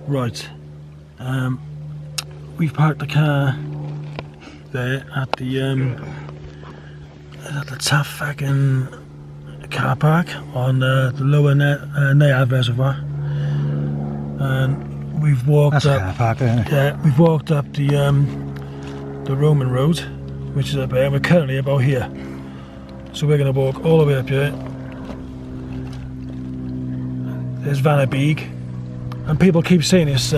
Right, we've parked the car there at the Taff fucking car park on the lower Nayad Reservoir, and we've walked up. Car park, isn't it? Yeah, we've walked up the Roman Road, which is up there. We're currently about here, so we're going to walk all the way up here. There's Fjallraven Abisko, and people keep saying it's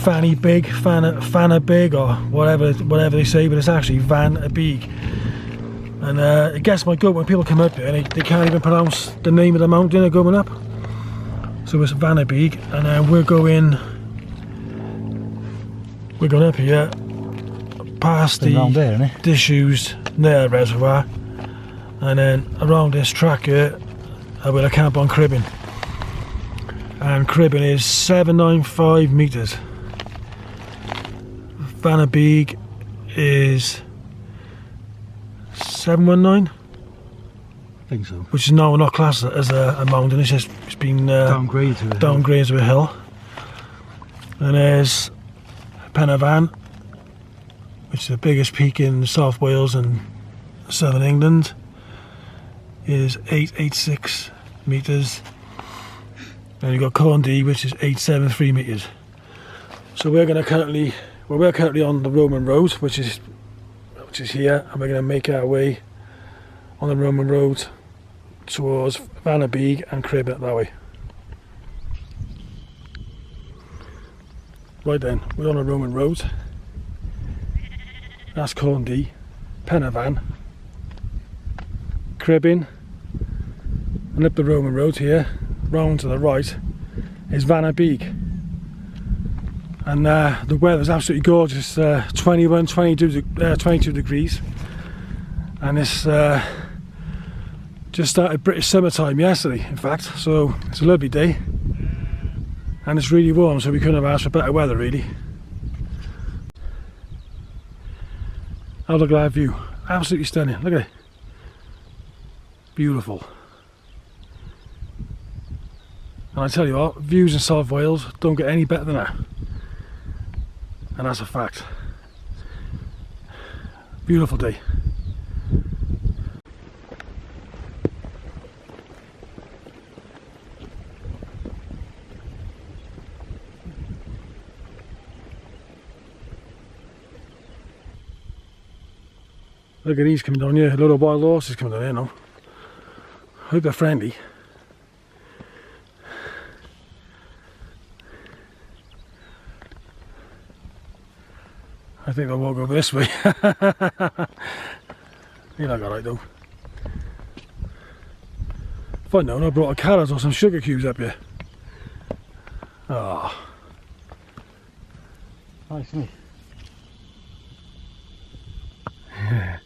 Fanny Big, Fanna Big, or whatever they say, but it's actually Fjallraven Abisko. And it gets my goat when people come up here and they can't even pronounce the name of the mountain they're going up. So it's Fjallraven Abisko, and then we're going up here past the disused Nayad Reservoir, and then around this track here I will camp on Cribyn. And Cribyn is 795 metres. Fjallraven Abisko is 719. I think so. Which is now not classed as a mountain. It's been downgraded to a hill. And there's Fjallraven, which is the biggest peak in South Wales and southern England. Is 886 metres. And you've got Corndee, which is 873 metres. So we're currently on the Roman Road, which is here, and we're going to make our way on the Roman Road towards Fjallraven Abisko and Cribyn that way. Right then, we're on the Roman Road. That's Corndee, Fjallraven, Cribyn, and up the Roman Road here, round to the right, is Fjallraven Abisko. And the weather's absolutely gorgeous, 22 degrees, and it's just started British summertime yesterday, in fact, so it's a lovely day, and it's really warm, so we couldn't have asked for better weather really. Have a look at that view, absolutely stunning, look at it, beautiful. And I tell you what, views in South Wales don't get any better than that. And that's a fact. Beautiful day. Look at these coming down here, a lot of wild horses coming down here now. Hope they're friendly. I think they'll walk over this way. You're not alright though. If I'd known, I brought a carrot or some sugar cubes up here. Ah. Oh. Nice, isn't it? Yeah.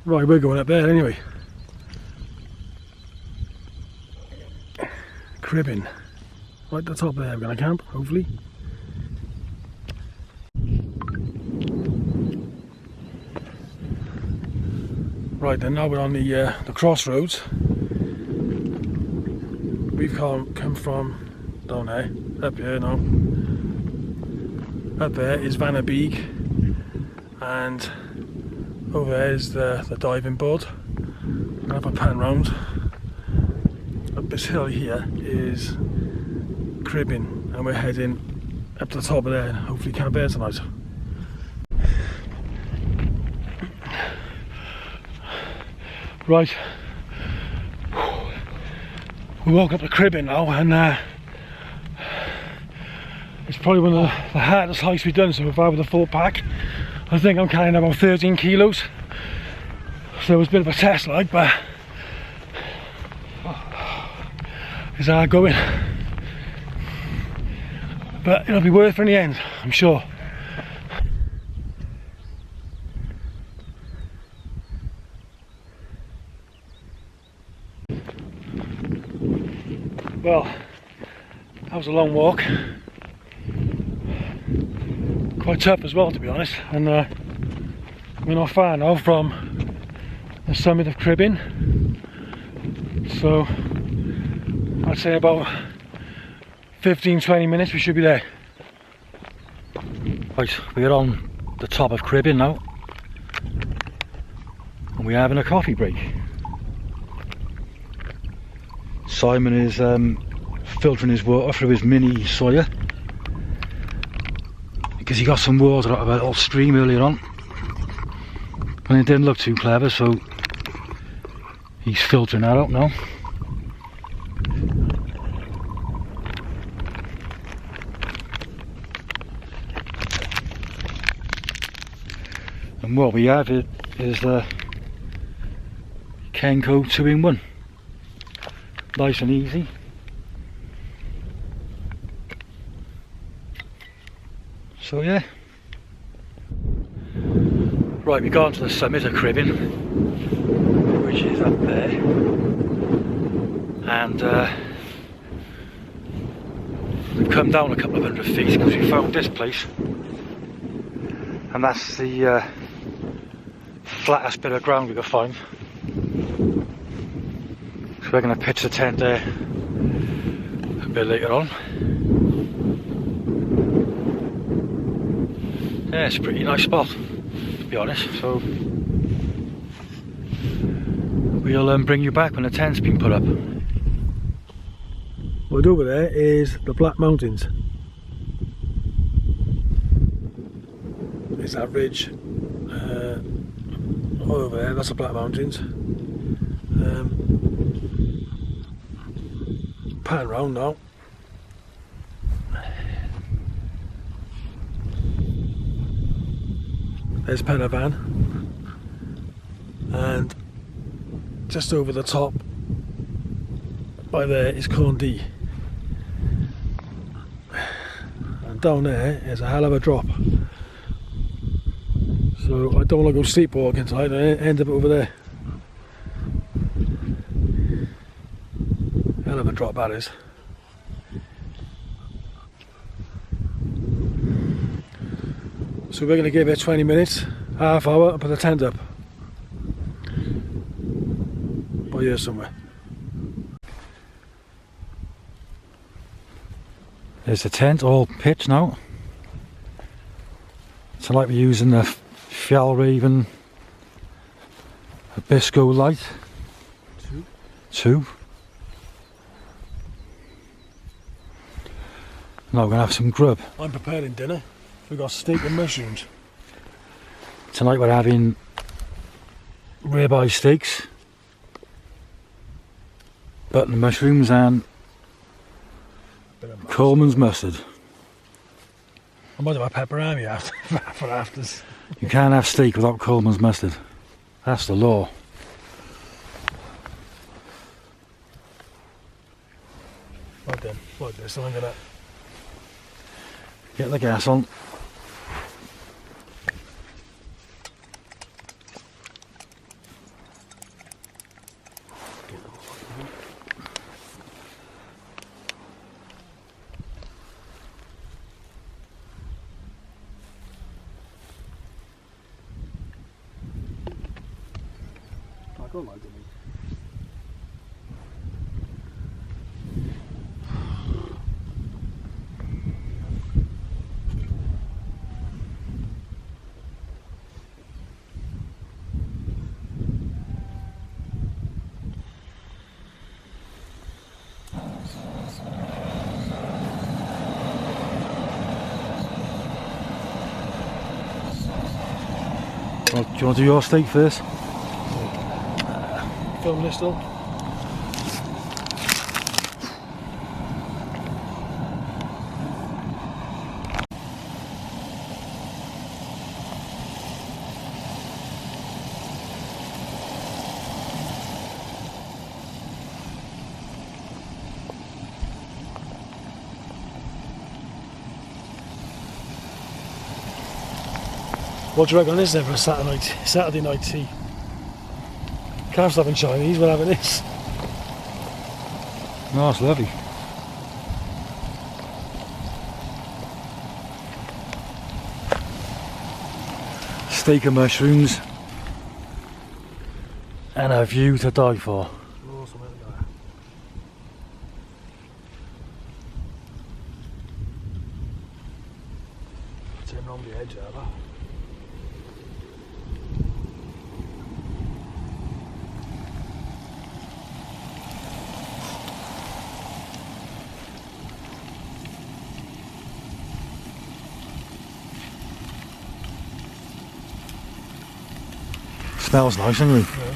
Right, we're going up there anyway. Cribyn. Right at the top there, we're going to camp, hopefully. Right then, now we're on the crossroads. We've come from down there, up here now. Up there is Fjallraven Abisko, and over there is the diving board. I'll have a pan round. Up this hill here is Cribyn, and we're heading up to the top of there and hopefully camp there tonight. Right, we woke up to Cribyn now, and it's probably one of the hardest hikes we've done so far with a full pack. I think I'm carrying about 13 kilos, so it was a bit of a test like, but it's hard going. But it'll be worth it in the end, I'm sure. Well, that was a long walk. quite tough as well, to be honest, and we're not far now from the summit of Cribyn, so I'd say about 15-20 minutes we should be there. Right, we're on the top of Cribyn now, and we're having a coffee break. Simon is filtering his water through his mini Sawyer, because he got some water out of a little stream earlier on and it didn't look too clever, so he's filtering that out now. And what we have is the Kenco 2-in-1, nice and easy. So yeah, right, we've gone to the summit of Cribyn, which is up there, and we've come down a couple of hundred feet because we found this place, and that's the flattest bit of ground we could find. So we're going to pitch the tent there a bit later on. Yeah, it's a pretty nice spot, to be honest, so we'll bring you back when the tent's been put up. Right over there is the Black Mountains. There's that ridge over there, that's the Black Mountains. Pan round now. There's Fjallraven, and just over the top by there is Corndee, and down there is a hell of a drop, so I don't want to go sleepwalking tonight and end up over there. Hell of a drop that is. So we're going to give it 20 minutes, half hour, and put the tent up. By here somewhere. There's the tent all pitched now. Tonight we're using the Fjallraven Abisko Lite. Two. Now we're going to have some grub. I'm preparing dinner. We've got steak and mushrooms. Tonight we're having ribeye steaks, button mushrooms and Coleman's mustard. I might have a pepperoni for afters. You can't have steak without Coleman's mustard. That's the law. Right then, like this, I'm going to get the gas on. I don't like it. Well, do you want to do your steak first? Film this though. What do you reckon on this then for a Saturday night tea? Calf's having Chinese, we're having this. No, it's lovely. steak and mushrooms, and a view to die for. Awesome, isn't it? Turn on the edge there, that. Smells nice, doesn't it? Yeah.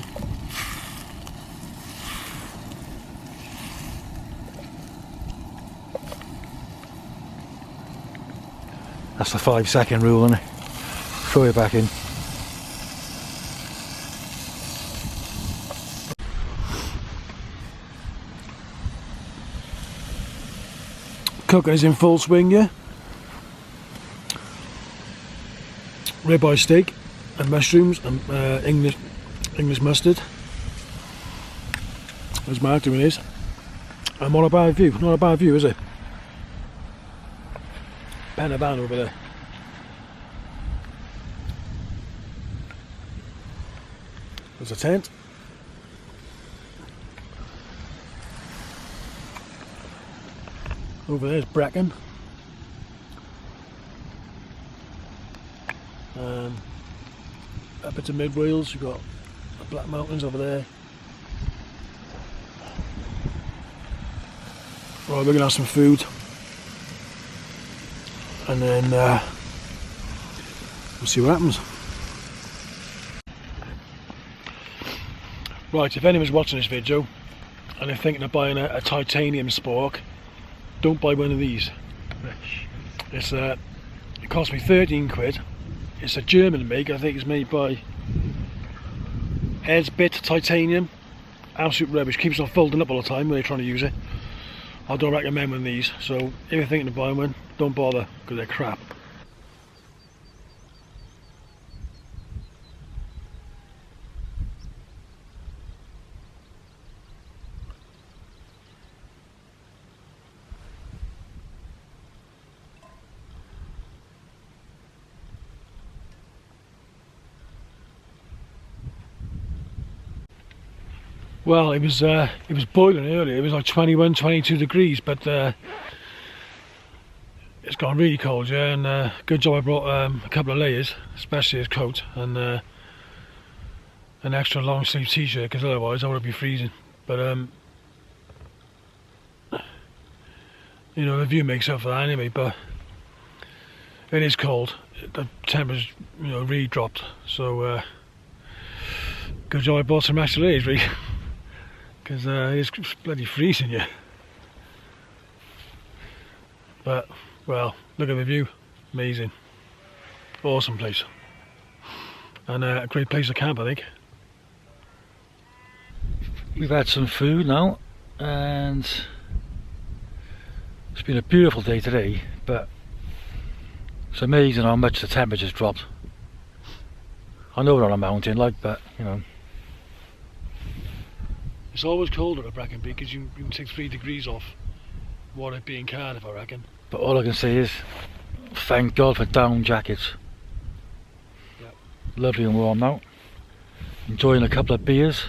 That's the 5-second rule, isn't it? Throw it back in. Cooking is in full swing, yeah. Ribeye steak and mushrooms and English mustard. There's Mark doing his. And what a bad view. Not a bad view, is it? Pen a van over there. There's a tent. Over there's Brecon. Up into Mid Wales, you've got the Black Mountains over there. Right, we're going to have some food. And then we'll see what happens. Right, if anyone's watching this video and they're thinking of buying a titanium spork, don't buy one of these. It's it cost me 13 quid. It's a German make. I think it's made by Ed's Bit Titanium. Absolute rubbish. Keeps on folding up all the time when you're trying to use it. I don't recommend one of these. So if you're thinking of buying one, don't bother because they're crap. Well, it was boiling earlier. It was like 21, 22 degrees, but it's gone really cold, yeah. And good job I brought a couple of layers, especially his coat, and an extra long sleeve t-shirt, because otherwise I would be freezing. But you know, the view makes up for that anyway. But it is cold. The temperature's, you know, really dropped. So good job I bought some extra layers, really. Because it's bloody freezing, yeah. But, well, look at the view. Amazing. Awesome place. And a great place to camp, I think. We've had some food now, and it's been a beautiful day today, but it's amazing how much the temperature's dropped. I know we're on a mountain, like, but, you know. It's always colder at Brecon Beacons. You can take 3 degrees off what it being Cardiff, I reckon. But all I can say is, thank God for down jackets. Yep. Lovely and warm now. Enjoying a couple of beers.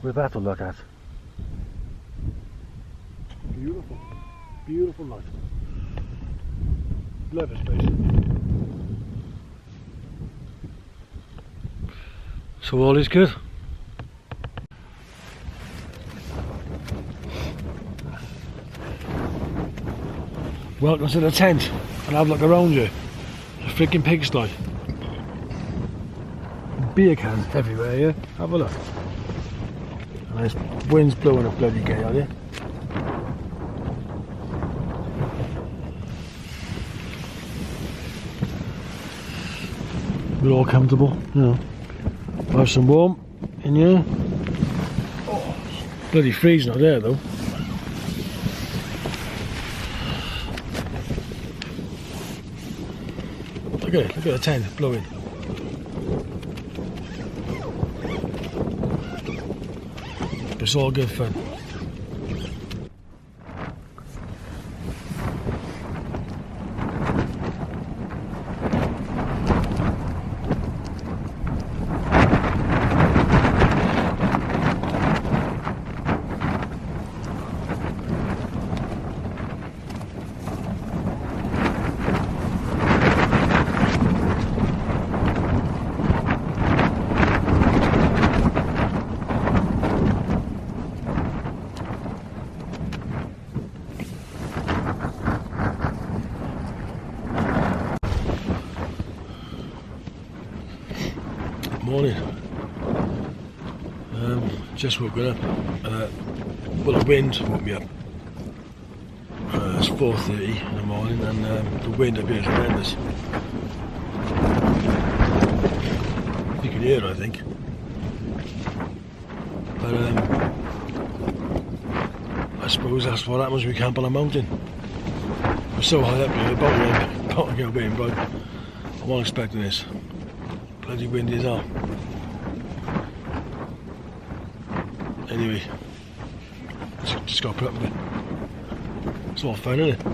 With that to look at. Beautiful. Beautiful night. Love this place. So all is good. Welcome to the tent, and have a look around you. It's a freaking pigsty. Beer cans everywhere, yeah? Have a look. And there's wind's blowing a bloody gale, yeah? We're all comfortable, you know. Nice and warm in here. Oh, bloody freezing out there though. Look at it, look at the tent blowing. It's all good fun. morning. Just woken up. Well, the wind woke me up. It's 4:30 in the morning, and the wind up here is horrendous. You can hear it, I think. But I suppose that's what happens when we camp on a mountain. We're so high up here, about to get away, but I wasn't expecting this. Bloody windy as hell. Anyway, just got to put up with it. It's all fun, isn't it?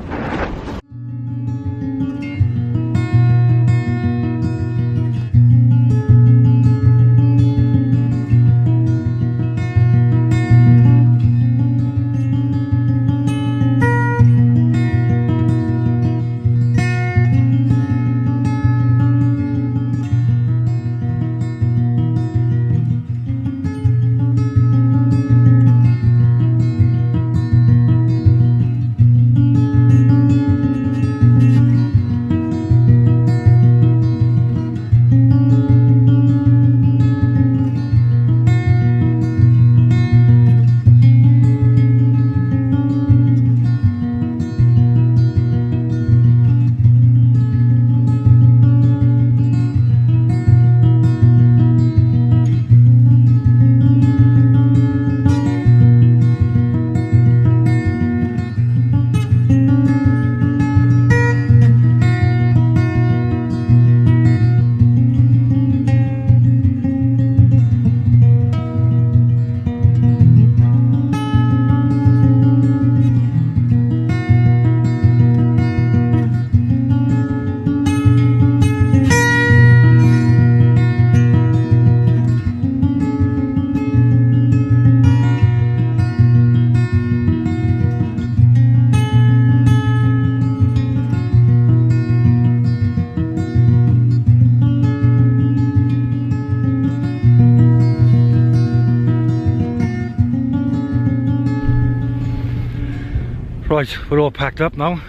Right, we're all packed up now.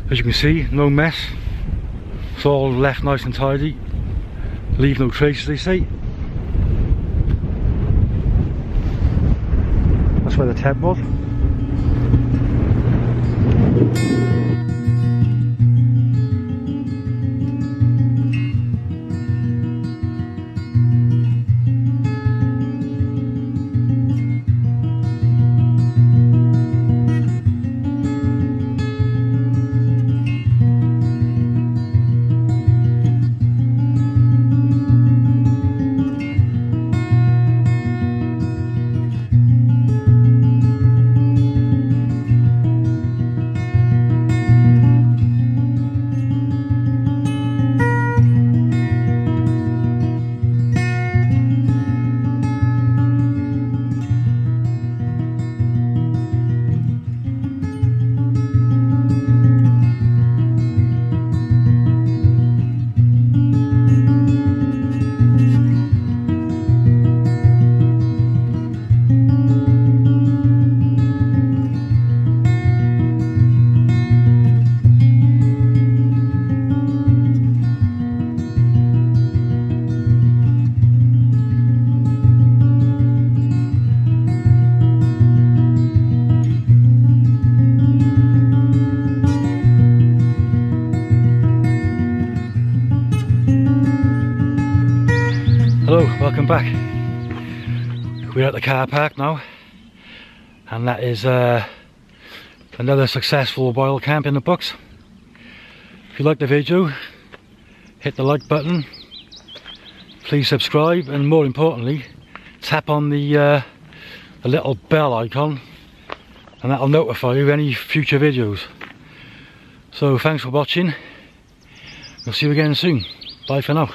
As you can see, no mess. It's all left nice and tidy. Leave no traces, they say. That's where the tent was. Hello, welcome back. We're at the car park now, and that is another successful wild camp in the books. If you like the video, hit the like button, please subscribe, and more importantly, tap on the little bell icon, and that'll notify you of any future videos. So thanks for watching. We'll see you again soon. Bye for now.